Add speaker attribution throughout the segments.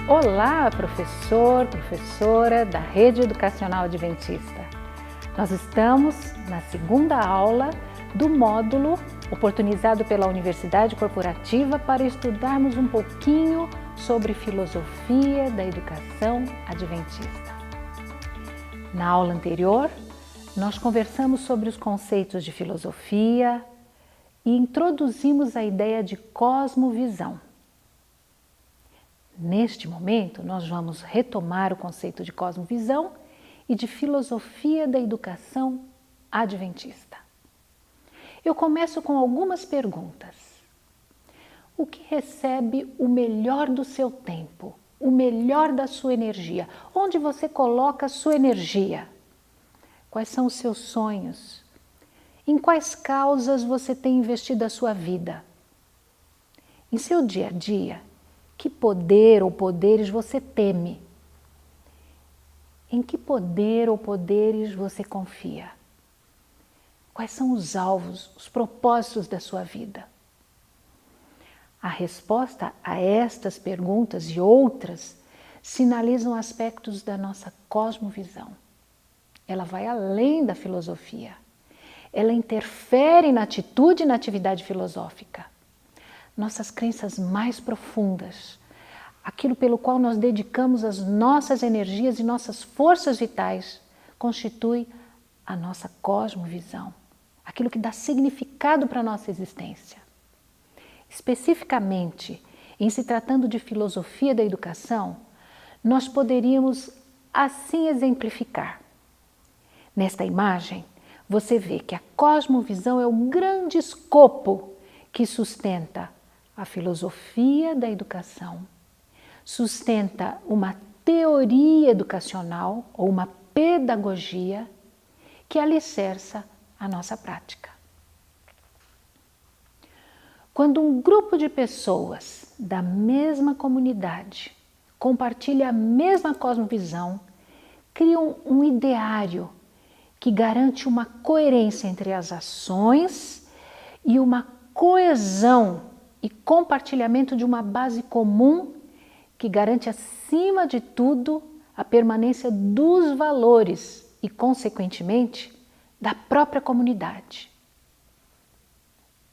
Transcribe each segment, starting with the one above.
Speaker 1: Olá, professor, professora da Rede Educacional Adventista. Nós estamos na segunda aula do módulo oportunizado pela Universidade Corporativa para estudarmos um pouquinho sobre filosofia da educação adventista. Na aula anterior, nós conversamos sobre os conceitos de filosofia e introduzimos a ideia de cosmovisão. Neste momento, nós vamos retomar o conceito de cosmovisão e de filosofia da educação adventista. Eu começo com algumas perguntas. O que recebe o melhor do seu tempo, o melhor da sua energia? Onde você coloca a sua energia? Quais são os seus sonhos? Em quais causas você tem investido a sua vida? Em seu dia a dia, que poder ou poderes você teme? Em que poder ou poderes você confia? Quais são os alvos, os propósitos da sua vida? A resposta a estas perguntas e outras sinalizam aspectos da nossa cosmovisão. Ela vai além da filosofia. Ela interfere na atitude e na atividade filosófica. Nossas crenças mais profundas, aquilo pelo qual nós dedicamos as nossas energias e nossas forças vitais, constitui a nossa cosmovisão, aquilo que dá significado para a nossa existência. Especificamente, em se tratando de filosofia da educação, nós poderíamos assim exemplificar. Nesta imagem, você vê que a cosmovisão é o grande escopo que sustenta a filosofia da educação, sustenta uma teoria educacional ou uma pedagogia que alicerça a nossa prática. Quando um grupo de pessoas da mesma comunidade compartilha a mesma cosmovisão, criam um ideário que garante uma coerência entre as ações e uma coesão e compartilhamento de uma base comum que garante, acima de tudo, a permanência dos valores e, consequentemente, da própria comunidade.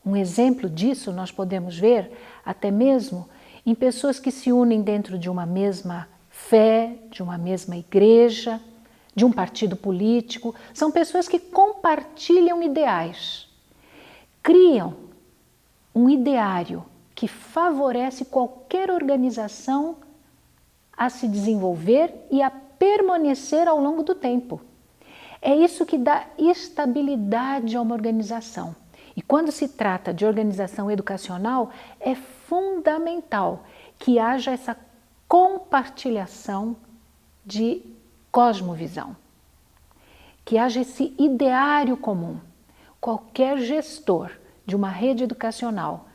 Speaker 1: Um exemplo disso nós podemos ver até mesmo em pessoas que se unem dentro de uma mesma fé, de uma mesma igreja, de um partido político. São pessoas que compartilham ideais, criam um ideário que favorece qualquer organização a se desenvolver e a permanecer ao longo do tempo. É isso que dá estabilidade a uma organização. E quando se trata de organização educacional, é fundamental que haja essa compartilhação de cosmovisão, que haja esse ideário comum. Qualquer gestor de uma rede educacional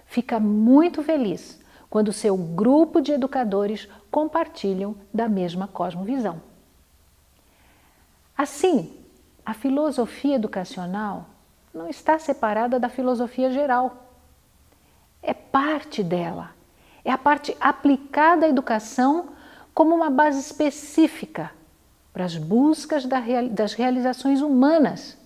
Speaker 1: fica muito feliz quando o seu grupo de educadores compartilham da mesma cosmovisão. Assim, a filosofia educacional não está separada da filosofia geral. É parte dela. É a parte aplicada à educação como uma base específica para as buscas das realizações humanas.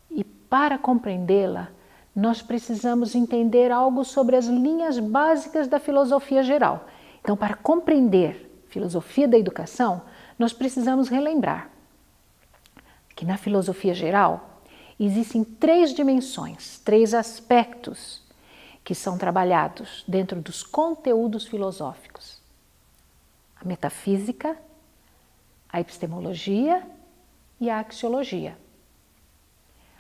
Speaker 1: E para compreendê-la, nós precisamos entender algo sobre as linhas básicas da filosofia geral. Então, para compreender a filosofia da educação, nós precisamos relembrar que na filosofia geral existem três dimensões, três aspectos que são trabalhados dentro dos conteúdos filosóficos: a metafísica, a epistemologia e a axiologia.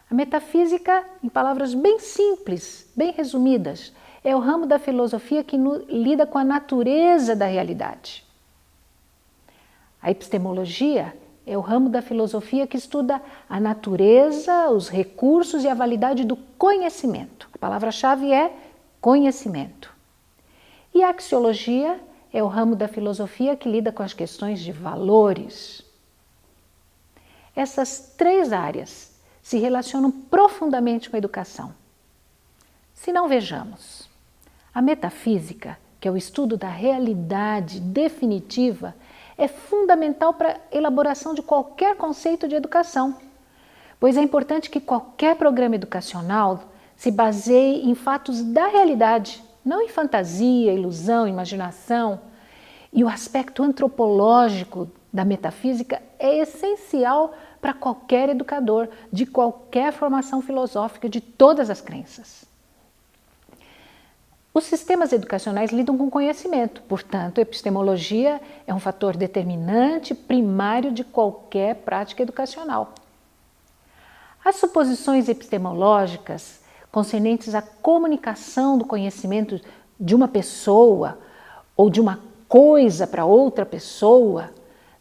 Speaker 1: A metafísica, em palavras bem simples, bem resumidas, é o ramo da filosofia que lida com a natureza da realidade. A epistemologia é o ramo da filosofia que estuda a natureza, os recursos e a validade do conhecimento. A palavra-chave é conhecimento. E a axiologia é o ramo da filosofia que lida com as questões de valores. Essas três áreas se relacionam profundamente com a educação. Se não vejamos, a metafísica que é o estudo da realidade definitiva, é fundamental para a elaboração de qualquer conceito de educação, pois é importante que qualquer programa educacional se baseie em fatos da realidade, não em fantasia, ilusão, imaginação. E o aspecto antropológico da metafísica é essencial para qualquer educador, de qualquer formação filosófica, de todas as crenças. Os sistemas educacionais lidam com conhecimento, portanto, a epistemologia é um fator determinante, primário de qualquer prática educacional. As suposições epistemológicas concernentes à comunicação do conhecimento de uma pessoa ou de uma coisa para outra pessoa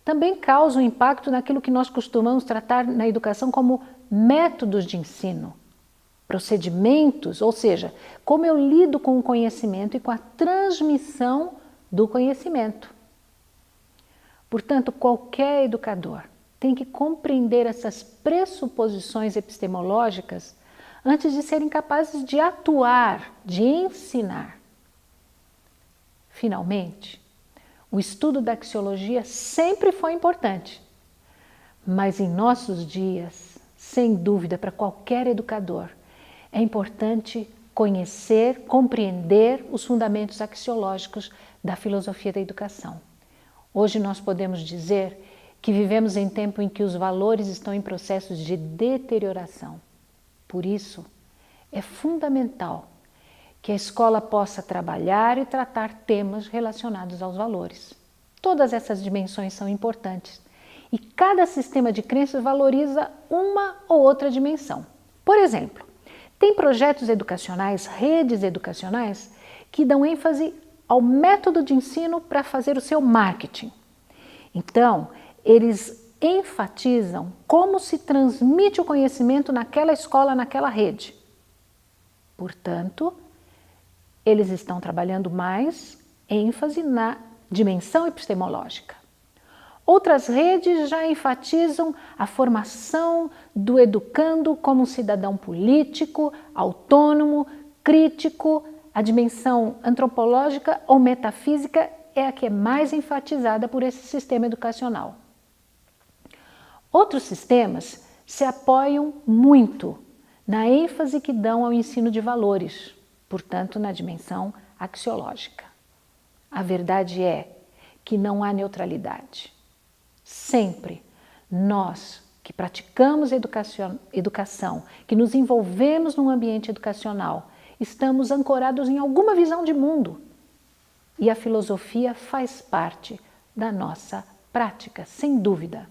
Speaker 1: também causam impacto naquilo que nós costumamos tratar na educação como métodos de ensino, procedimentos, ou seja, como eu lido com o conhecimento e com a transmissão do conhecimento. Portanto, qualquer educador tem que compreender essas pressuposições epistemológicas antes de serem capazes de atuar, de ensinar. Finalmente, o estudo da axiologia sempre foi importante, mas em nossos dias, sem dúvida, para qualquer educador, é importante conhecer, compreender os fundamentos axiológicos da filosofia da educação. Hoje nós podemos dizer que vivemos em tempo em que os valores estão em processos de deterioração. Por isso, é fundamental que a escola possa trabalhar e tratar temas relacionados aos valores. Todas essas dimensões são importantes e cada sistema de crenças valoriza uma ou outra dimensão. Por exemplo, tem projetos educacionais, redes educacionais, que dão ênfase ao método de ensino para fazer o seu marketing. Então, eles enfatizam como se transmite o conhecimento naquela escola, naquela rede. Portanto, eles estão trabalhando mais ênfase na dimensão epistemológica. Outras redes já enfatizam a formação do educando como um cidadão político, autônomo, crítico. A dimensão antropológica ou metafísica é a que é mais enfatizada por esse sistema educacional. Outros sistemas se apoiam muito na ênfase que dão ao ensino de valores, portanto, na dimensão axiológica. A verdade é que não há neutralidade. Sempre nós que praticamos educação, que nos envolvemos num ambiente educacional, estamos ancorados em alguma visão de mundo. E a filosofia faz parte da nossa prática, sem dúvida.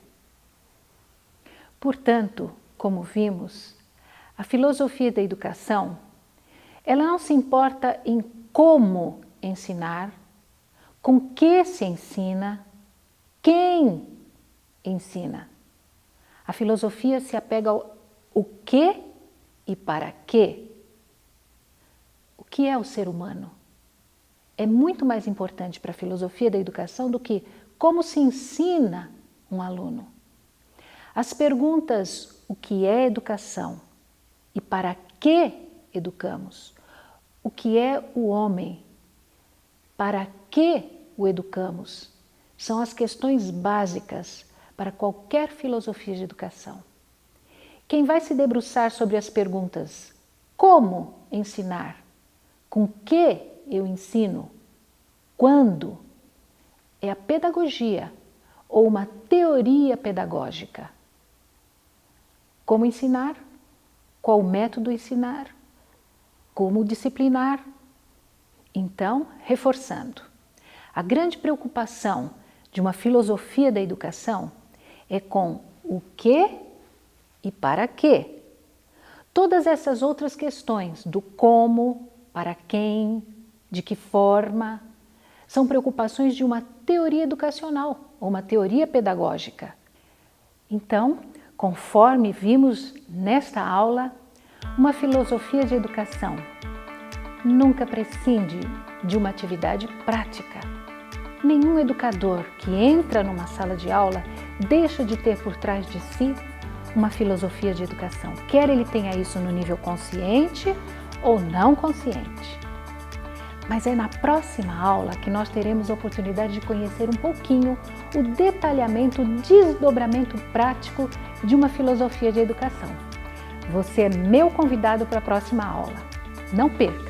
Speaker 1: Portanto, como vimos, a filosofia da educação, ela não se importa em como ensinar, com que se ensina, quem ensina. A filosofia se apega ao o que e para quê. O que é o ser humano? É muito mais importante para a filosofia da educação do que como se ensina um aluno. As perguntas o que é educação e para que educamos, o que é o homem, para que o educamos, são as questões básicas para qualquer filosofia de educação. Quem vai se debruçar sobre as perguntas como ensinar, com que eu ensino, quando, é a pedagogia ou uma teoria pedagógica. Como ensinar, qual método ensinar, como disciplinar. Então, reforçando, a grande preocupação de uma filosofia da educação é com o que e para quê. Todas essas outras questões do como, para quem, de que forma, são preocupações de uma teoria educacional ou uma teoria pedagógica. Então, conforme vimos nesta aula, uma filosofia de educação nunca prescinde de uma atividade prática. Nenhum educador que entra numa sala de aula deixa de ter por trás de si uma filosofia de educação, quer ele tenha isso no nível consciente ou não consciente. Mas é na próxima aula que nós teremos a oportunidade de conhecer um pouquinho o detalhamento, o desdobramento prático de uma filosofia de educação. Você é meu convidado para a próxima aula. Não perca!